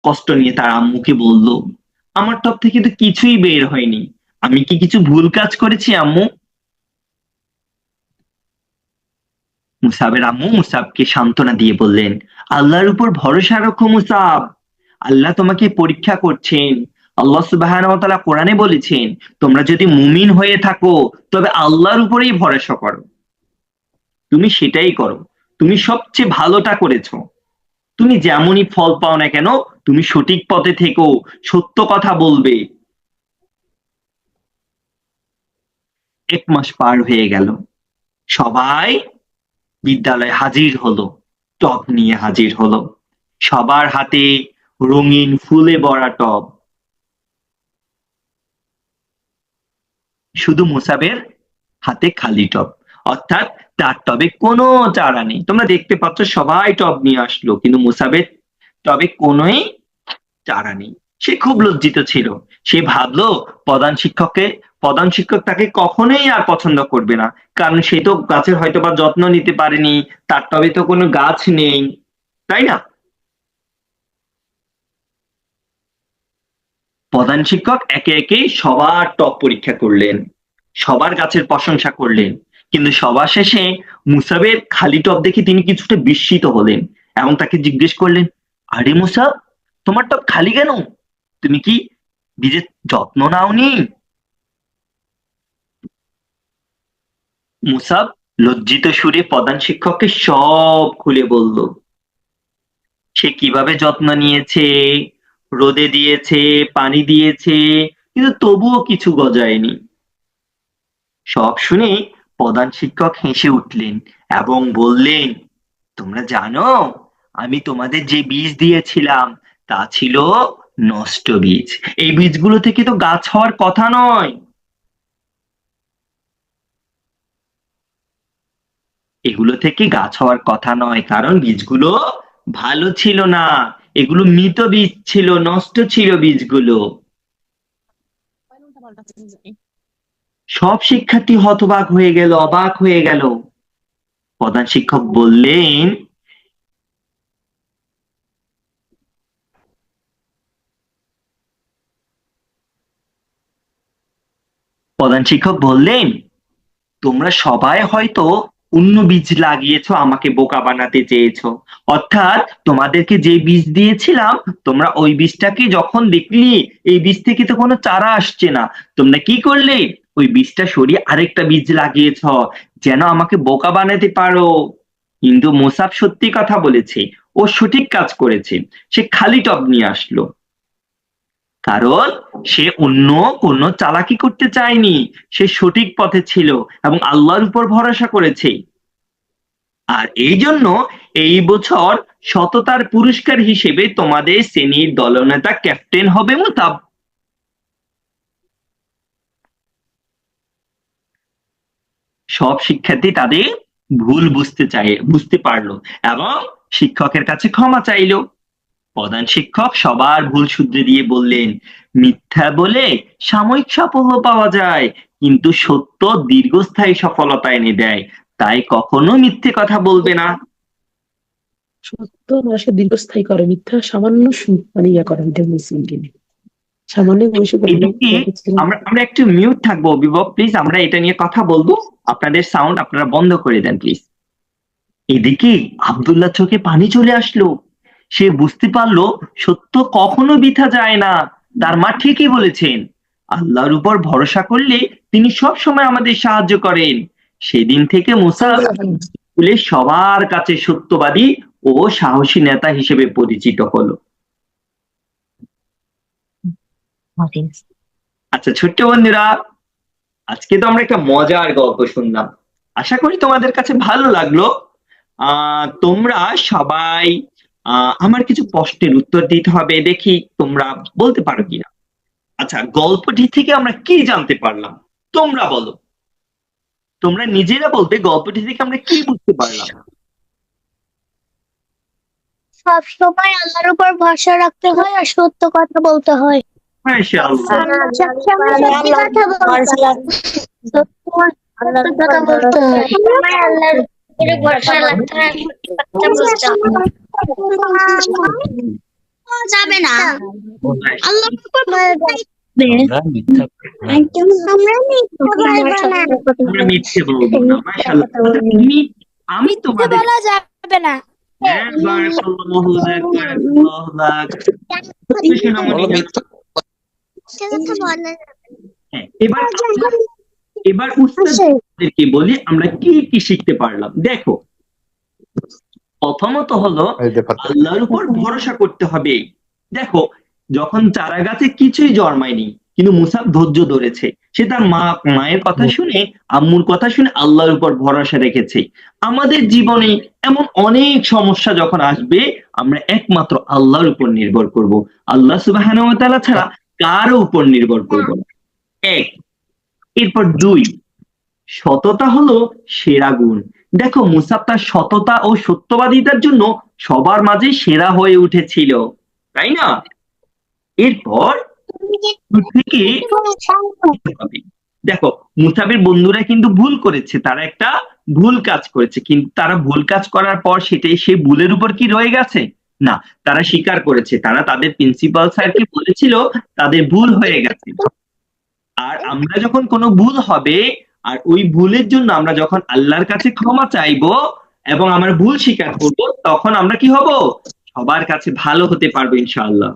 কষ্ট নিয়ে তার আম্মুকে বলল, আমার টব থেকে তো কিছুই বের হয়নি, আমি কি কিছু ভুল কাজ করেছি আম্মু? মুসাবের আম্মু মুসাবকে সান্ত্বনা দিয়ে বললেন, আল্লাহর উপর ভরসা রাখো মুসাব, আল্লাহ তোমাকে পরীক্ষা করছেন। আল্লাহ সুবহানাহু ওয়া তাআলা কোরআনে বলেছেন, তোমরা যদি মুমিন হয়ে থাকো তবে আল্লাহর উপরেই ভরসা করো। তুমি সেটাই করো, তুমি সবচেয়ে ভালোটা করেছো। তুমি যেমনই ফল পাও না কেন, তুমি সঠিক পথে থেকো, সত্য কথা বলবে। 1 মাস পার হয়ে গেল, সবাই বিদ্যালয়ে হাজির হলো, টব নিয়ে হাজির হলো, সবার হাতে রঙিন ফুলে ভরা টব। শুধু মুসাবের হাতে খালি টব, অর্থাৎ তার টবে কোনো চারা নেই। তোমরা দেখতে পাচ্ছ সবাই টব নিয়ে আসলো, কিন্তু মুসাবের টবে কোনোই চারা নেই। সে খুব লজ্জিত ছিল। সে ভাবলো প্রধান শিক্ষক তাকে কখনোই আর পছন্দ করবে না, কারণ সে তো গাছের হয়তো বা যত্ন নিতে পারেনি, তার টবে তো কোনো গাছ নেই, তাই না? প্রধান শিক্ষক একে একে সবার টব পরীক্ষা করলেন, সবার গাছের প্রশংসা করলেন, কিন্তু সবার শেষে মুসাবের খালি টব দেখে তিনি কিছুটা বিস্মিত হলেন এবং তাকে জিজ্ঞেস করলেন, আরে মুসাব, তোমার টব খালি কেন? তুমি কি বীজের যত্ন নাওনি? মুসাব লজ্জিত সুরে প্রধান শিক্ষককে সব খুলে বলল। সে কিভাবে যত্ন নিয়েছে, রোদে দিয়েছে, পানি দিয়েছে, কিন্তু তবুও কিছু গজায়নি। সব শুনে প্রধান শিক্ষক হেসে উঠলেন এবং বললেন, তোমরা জানো, আমি তোমাদের যে বীজ দিয়েছিলাম তা ছিল নষ্ট বীজ। এই বীজগুলো থেকে তো গাছ হওয়ার কথা নয়। এগুলো থেকে গাছ হওয়ার কথা নয়, কারণ বীজগুলো ভালো ছিল না। এগুলো মৃত বীজ ছিল, নষ্ট ছিল বীজগুলো। সব শিক্ষার্থী হতবাক হয়ে গেল, অবাক হয়ে গেল। প্রধান শিক্ষক বললেন, তোমরা সবাই হয়তো অন্য বীজ লাগিয়েছো, আমাকে বোকা বানাতে চেয়েছো। অর্থাৎ তোমাদেরকে যে বীজ দিয়েছিলাম, তোমরা ওই বীজটাকে যখন দেখলি এই বীজ থেকে তো কোনো চারা আসছে না, তোমরা কি করলে, ওই বীজটা সরিয়ে আরেকটা বীজ লাগিয়েছ, যেন আমাকে বোকা বানাতে পারো। কিন্তু মোসাফ সত্যি কথা বলেছে, ও সঠিক কাজ করেছে। সে খালি টব নিয়ে আসলো, কারণ সে অন্য কোনো চালাকি করতে চায়নি। সে সঠিক পথে ছিল এবং আল্লাহর উপর ভরসা করেছে। আর এই জন্য এই বছর সততার পুরস্কার হিসেবে তোমাদের শ্রেণীর দলনেতা ক্যাপ্টেন হবে মুতাব। সব শিক্ষার্থী তাদের ভুল বুঝতে পারলো এবং শিক্ষকের কাছে ক্ষমা চাইলো। প্রধান শিক্ষক সবার ভুল শুধরে দিয়ে বললেন, মিথ্যা বলে সাময়িক সাফল্য পাওয়া যায়, কিন্তু সত্য দীর্ঘস্থায়ী সফলতা এনে দেয়। তাই কখনো মিথ্যে কথা বলবে না। সত্য মানুষকে দীর্ঘস্থায়ী করে, মিথ্যা সামান্য মানে ইয়া করে, এটা মুসলিমকে সামান্য মানুষের এদিকে আমরা আমরা একটু মিউট থাকবো, বিভব প্লিজ, আমরা এটা নিয়ে কথা বলবো। আপনাদের সাউন্ড আপনারা বন্ধ করে দেন প্লিজ। এদিকে আব্দুল্লাহ চোখে পানি চলে আসলো। সে বুঝতে পারলো সত্য কখনো বৃথা যায় না। তার মা ঠিকই বলেছেন, আল্লাহর উপর ভরসা করলে তিনি সব সময় আমাদের সাহায্য করেন। সেদিন থেকে মুসা স্কুলের সবার কাছে সত্যবাদী ও সাহসী নেতা হিসেবে পরিচিত হলো। আচ্ছা ছোট্ট বন্ধুরা, আজকে তো আমরা একটা মজার গল্প শুনলাম, আশা করি তোমাদের কাছে ভালো লাগলো। তোমরা সবাই আমার কিছু প্রশ্নের উত্তর দিতে হবে, দেখি তোমরা বলতে পারো কিনা। আচ্ছা, গল্পটি থেকে আমরা কি জানতে পারলাম, তোমরা বলো। তোমরা নিজেরা বলবে গল্পটি থেকে আমরা কি বুঝতে পারলাম। সব সময় আল্লাহর উপর ভরসা রাখতে হয় আর সত্য কথা বলতে হয়। মাশাআল্লাহ। সবসময় সত্যি কথা বলতে হয়। সত্য কথা বলতে হয়। আল্লাহর উপরে ভরসা রাখতে হয়, সত্যি কথা বলতে হয়। যাবে না আল্লাহ আমরা মিথ্যা আমরা মিথ্যে বলবো না। মাশাআল্লাহ। আমি তোমাদের বলা যাবে না হ্যাঁ, বারাকাল্লাহু লাক, বারাকাল্লাহু লাক। সোনামণি, বলো মিথ্যা হ্যাঁ, এবার উস্তাদদেরকে বলি আমরা কি কি শিখতে পারলাম। দেখো, প্রথমত হলো এই যে পাত্র আল্লাহর উপর ভরসা করতে হবে। দেখো, যখন চারা গাছে কিছুই জন্মায়নি কিন্তু মুসাব ধৈর্য ধরেছে, সে তার মায়ের কথা শুনে, আম্মুর কথা শুনে আল্লাহর উপর ভরসা রেখেছে। আমাদের জীবনে এমন অনেক সমস্যা যখন আসবে, আমরা একমাত্র আল্লাহর উপর নির্ভর করব। আল্লাহ সুবহানাহু ওয়া তাআলা ছাড়া কারো উপর নির্ভর করব না। এক। এরপর দুই, সততা হলো সেরা গুণ। দেখো, মুসাব তার সততা ও সত্যবাদিতার জন্য সবার মাঝে সেরা হয়ে উঠেছিল, তাই না? এরপর থেকে হবে। দেখো, মুসাবের বন্ধুরা কিন্তু ভুল করেছে, তারা একটা ভুল কাজ করেছে, কিন্তু তারা ভুল কাজ করার পর সেটাই সে ভুলের উপর কি রয়ে গেছে? না, তারা স্বীকার করেছে, তারা তাদের প্রিন্সিপাল স্যারকে বলেছিল তাদের ভুল হয়ে গেছে। আর আমরা যখন কোনো ভুল হবে আর ওই ভুলের জন্য আমরা যখন আল্লাহর কাছে ক্ষমা চাইবো এবং আমরা ভুল স্বীকার করব, তখন আমরা কি হব? সবার কাছে ভালো হতে পারবো ইনশাআল্লাহ।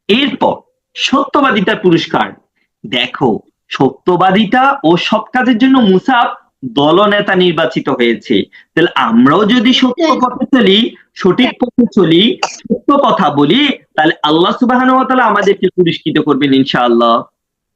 এরপর সত্যবাদিতার পুরস্কার। দেখো, সত্যবাদিতা ও সৎ কাজের জন্য মুসাব দলনেতা নির্বাচিত হয়েছে। তাহলে আমরাও যদি সত্য পথে চলি, সঠিক পথে চলি, সত্য কথা বলি, তাহলে আল্লাহ সুবহানাহু ওয়া তাআলা আমাদেরকে পুরস্কৃত করবেন ইনশাআল্লাহ।